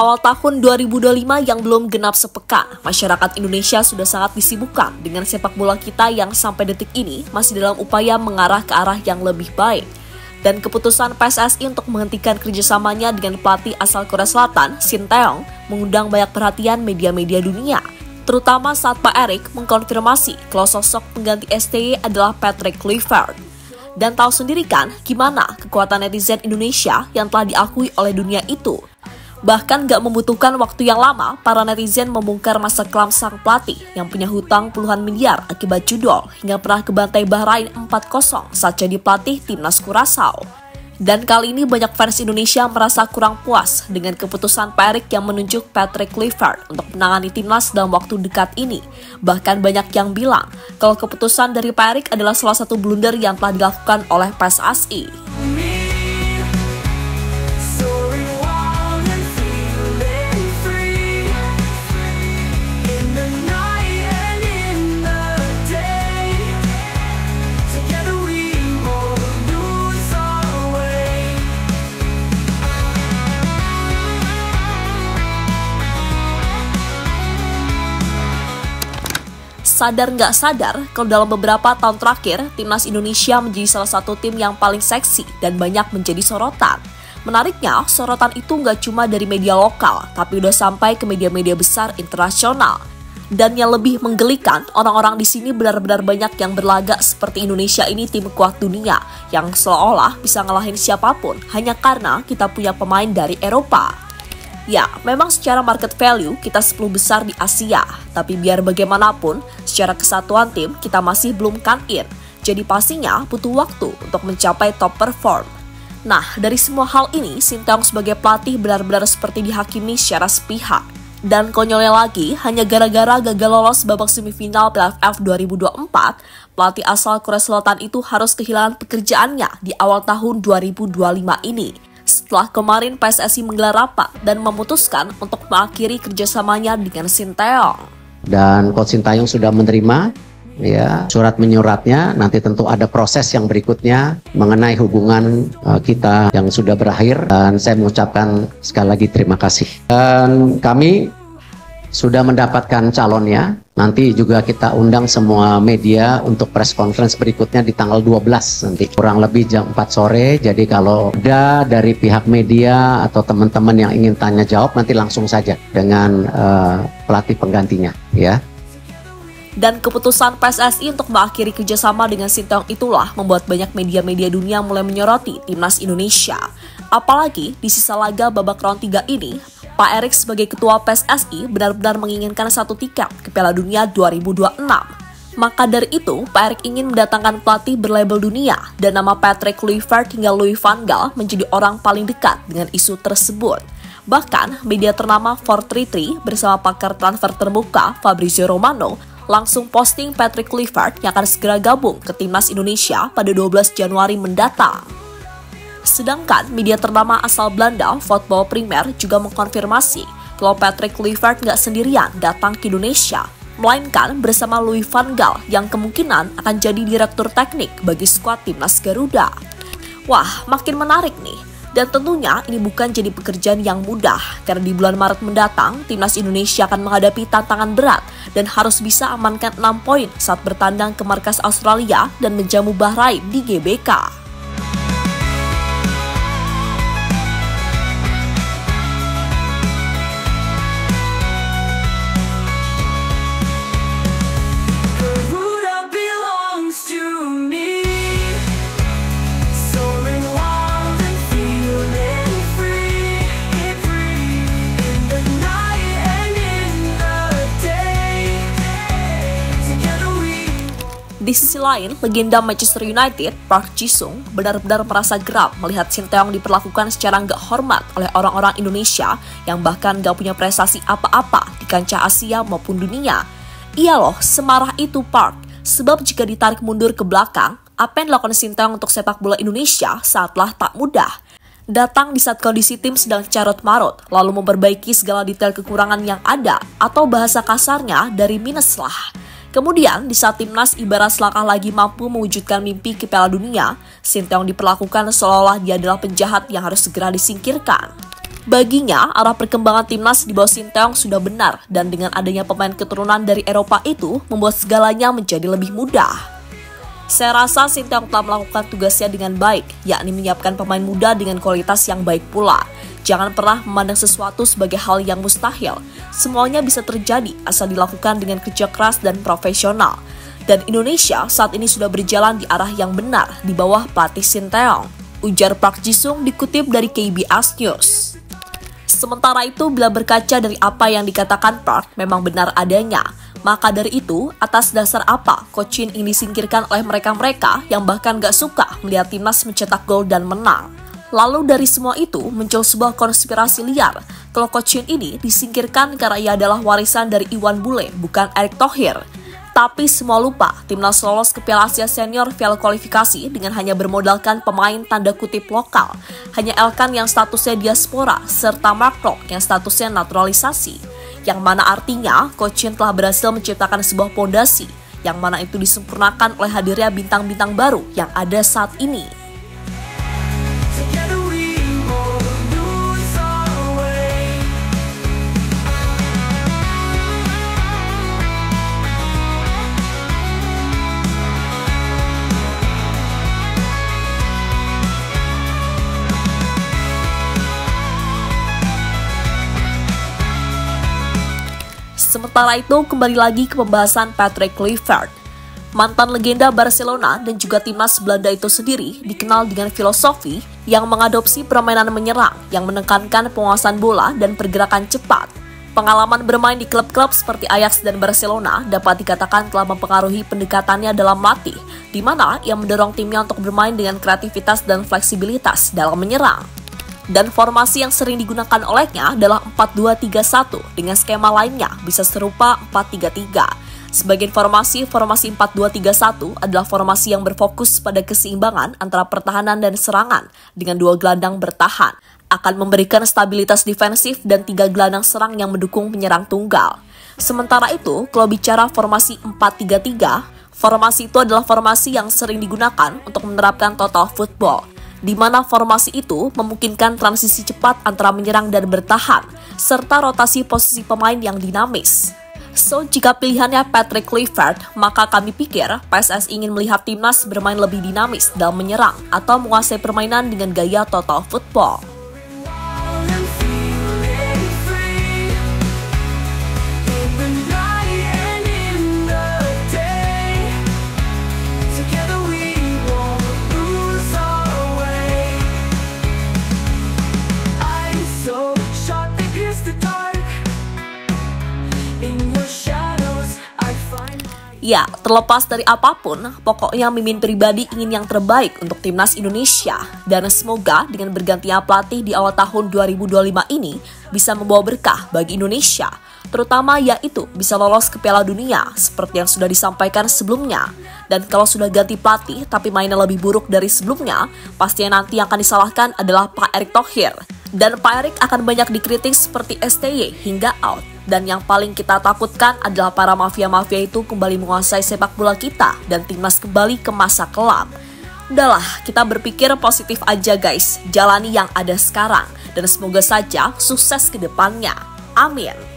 awal tahun 2025 yang belum genap sepekan, masyarakat Indonesia sudah sangat disibukkan dengan sepak bola kita yang sampai detik ini masih dalam upaya mengarah ke arah yang lebih baik. Dan keputusan PSSI untuk menghentikan kerjasamanya dengan pelatih asal Korea Selatan, Shin Tae-yong, mengundang banyak perhatian media-media dunia. Terutama saat Pak Erik mengkonfirmasi kalau sosok pengganti STY adalah Patrick Kluivert. Dan tahu sendiri kan gimana kekuatan netizen Indonesia yang telah diakui oleh dunia itu. Bahkan gak membutuhkan waktu yang lama, para netizen membongkar masa kelam sang pelatih yang punya hutang puluhan miliar akibat judol hingga pernah kebantai Bahrain 4-0 saat jadi pelatih timnas Curaçao. Dan kali ini banyak fans Indonesia merasa kurang puas dengan keputusan Pak Erik yang menunjuk Patrick Kluivert untuk menangani timnas dalam waktu dekat ini. Bahkan banyak yang bilang kalau keputusan dari Pak Erik adalah salah satu blunder yang telah dilakukan oleh PSSI. Sadar nggak sadar, kalau dalam beberapa tahun terakhir, timnas Indonesia menjadi salah satu tim yang paling seksi dan banyak menjadi sorotan. Menariknya, sorotan itu nggak cuma dari media lokal, tapi udah sampai ke media-media besar internasional. Dan yang lebih menggelikan, orang-orang di sini benar-benar banyak yang berlagak seperti Indonesia ini tim kuat dunia, yang seolah-olah bisa ngalahin siapapun hanya karena kita punya pemain dari Eropa. Ya, memang secara market value kita 10 besar di Asia, tapi biar bagaimanapun, secara kesatuan tim kita masih belum come-in. Jadi pastinya butuh waktu untuk mencapai top perform. Nah, dari semua hal ini, Shin Tae-yong sebagai pelatih benar-benar seperti dihakimi secara sepihak. Dan konyolnya lagi, hanya gara-gara gagal lolos babak semifinal Piala AFF 2024, pelatih asal Korea Selatan itu harus kehilangan pekerjaannya di awal tahun 2025 ini. Setelah kemarin PSSI menggelar rapat dan memutuskan untuk mengakhiri kerjasamanya dengan Shin Tae-yong. Dan Coach Shin Tae-yong sudah menerima surat menyuratnya. Nanti tentu ada proses yang berikutnya mengenai hubungan kita yang sudah berakhir. Dan saya mengucapkan sekali lagi terima kasih. Dan kami sudah mendapatkan calonnya. Nanti juga kita undang semua media untuk press conference berikutnya di tanggal 12 nanti. Kurang lebih jam 4 sore. Jadi kalau ada dari pihak media atau teman-teman yang ingin tanya jawab, nanti langsung saja dengan pelatih penggantinya ya. Dan keputusan PSSI untuk mengakhiri kerjasama dengan Shin Tae-yong itulah membuat banyak media-media dunia mulai menyoroti timnas Indonesia. Apalagi di sisa laga babak round 3 ini, Pak Erik sebagai ketua PSSI benar-benar menginginkan satu tiket ke Piala Dunia 2026. Maka dari itu, Pak Erik ingin mendatangkan pelatih berlabel dunia dan nama Patrick Kluivert hingga Louis van Gaal menjadi orang paling dekat dengan isu tersebut. Bahkan, media ternama 433 bersama pakar transfer terbuka Fabrizio Romano langsung posting Patrick Kluivert yang akan segera gabung ke timnas Indonesia pada 12 Januari mendatang. Sedangkan media ternama asal Belanda, Voetbal Primer, juga mengkonfirmasi kalau Patrick Kluivert nggak sendirian datang ke Indonesia, melainkan bersama Louis van Gaal yang kemungkinan akan jadi direktur teknik bagi skuad timnas Garuda. Wah, makin menarik nih. Dan tentunya ini bukan jadi pekerjaan yang mudah, karena di bulan Maret mendatang, timnas Indonesia akan menghadapi tantangan berat dan harus bisa amankan 6 poin saat bertandang ke markas Australia dan menjamu Bahrain di GBK. Di sisi lain, legenda Manchester United, Park Ji-sung, benar-benar merasa geram melihat Shin Tae-yong diperlakukan secara nggak hormat oleh orang-orang Indonesia yang bahkan nggak punya prestasi apa-apa di kancah Asia maupun dunia. Iya loh, semarah itu Park. Sebab jika ditarik mundur ke belakang, apa yang dilakukan Shin Tae-yong untuk sepak bola Indonesia saatlah tak mudah. Datang di saat kondisi tim sedang carut-marut, lalu memperbaiki segala detail kekurangan yang ada, atau bahasa kasarnya dari minus lah. Kemudian, di saat timnas ibarat selangkah lagi mampu mewujudkan mimpi ke Piala Dunia, Shin Tae-yong diperlakukan seolah-olah dia adalah penjahat yang harus segera disingkirkan. Baginya, arah perkembangan timnas di bawah Sinteyong sudah benar dan dengan adanya pemain keturunan dari Eropa itu membuat segalanya menjadi lebih mudah. Saya rasa Sinteyong telah melakukan tugasnya dengan baik, yakni menyiapkan pemain muda dengan kualitas yang baik pula. Jangan pernah memandang sesuatu sebagai hal yang mustahil. Semuanya bisa terjadi asal dilakukan dengan kerja keras dan profesional. Dan Indonesia saat ini sudah berjalan di arah yang benar di bawah pelatih Sinteyong, ujar Park Ji-sung dikutip dari KBS News. Sementara itu, bila berkaca dari apa yang dikatakan Park memang benar adanya, maka dari itu, atas dasar apa Coach Shin ini disingkirkan oleh mereka-mereka yang bahkan gak suka melihat timnas mencetak gol dan menang? Lalu dari semua itu muncul sebuah konspirasi liar kalau Coach Shin ini disingkirkan karena ia adalah warisan dari Iwan Bule, bukan Erick Thohir. Tapi semua lupa, timnas lolos ke Piala Asia Senior via kualifikasi dengan hanya bermodalkan pemain tanda kutip lokal. Hanya Elkan yang statusnya diaspora, serta Mark Klok yang statusnya naturalisasi. Yang mana artinya, Coach Shin telah berhasil menciptakan sebuah pondasi, yang mana itu disempurnakan oleh hadirnya bintang-bintang baru yang ada saat ini. Sementara itu, kembali lagi ke pembahasan Patrick Kluivert. Mantan legenda Barcelona dan juga timnas Belanda itu sendiri dikenal dengan filosofi yang mengadopsi permainan menyerang yang menekankan penguasaan bola dan pergerakan cepat. Pengalaman bermain di klub-klub seperti Ajax dan Barcelona dapat dikatakan telah mempengaruhi pendekatannya dalam melatih, di mana ia mendorong timnya untuk bermain dengan kreativitas dan fleksibilitas dalam menyerang. Dan formasi yang sering digunakan olehnya adalah 4-2-3-1 dengan skema lainnya bisa serupa 4-3-3. Sebagai informasi, formasi 4-2-3-1 adalah formasi yang berfokus pada keseimbangan antara pertahanan dan serangan dengan 2 gelandang bertahan. Akan memberikan stabilitas defensif dan 3 gelandang serang yang mendukung penyerang tunggal. Sementara itu, kalau bicara formasi 4-3-3, formasi itu adalah formasi yang sering digunakan untuk menerapkan total football, di mana formasi itu memungkinkan transisi cepat antara menyerang dan bertahan, serta rotasi posisi pemain yang dinamis. So, jika pilihannya Patrick Kluivert, maka kami pikir PSS ingin melihat timnas bermain lebih dinamis dalam menyerang atau menguasai permainan dengan gaya total football. Ya, terlepas dari apapun, pokoknya Mimin pribadi ingin yang terbaik untuk timnas Indonesia. Dan semoga dengan bergantinya pelatih di awal tahun 2025 ini bisa membawa berkah bagi Indonesia. Terutama yaitu bisa lolos ke Piala Dunia seperti yang sudah disampaikan sebelumnya. Dan kalau sudah ganti pelatih tapi mainnya lebih buruk dari sebelumnya, pastinya nanti yang akan disalahkan adalah Pak Erick Thohir. Dan Pak Erick akan banyak dikritik seperti STY hingga out. Dan yang paling kita takutkan adalah para mafia-mafia itu kembali menguasai sepak bola kita dan timnas kembali ke masa kelam. Udahlah, kita berpikir positif aja guys, jalani yang ada sekarang. Dan semoga saja sukses ke depannya. Amin.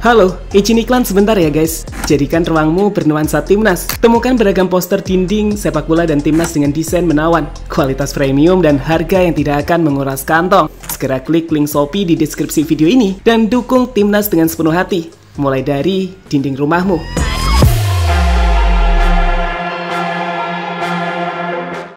Halo, izin iklan sebentar ya guys. Jadikan ruangmu bernuansa timnas. Temukan beragam poster dinding, sepak bola dan timnas dengan desain menawan, kualitas premium dan harga yang tidak akan menguras kantong. Segera klik link Shopee di deskripsi video ini dan dukung timnas dengan sepenuh hati. Mulai dari dinding rumahmu.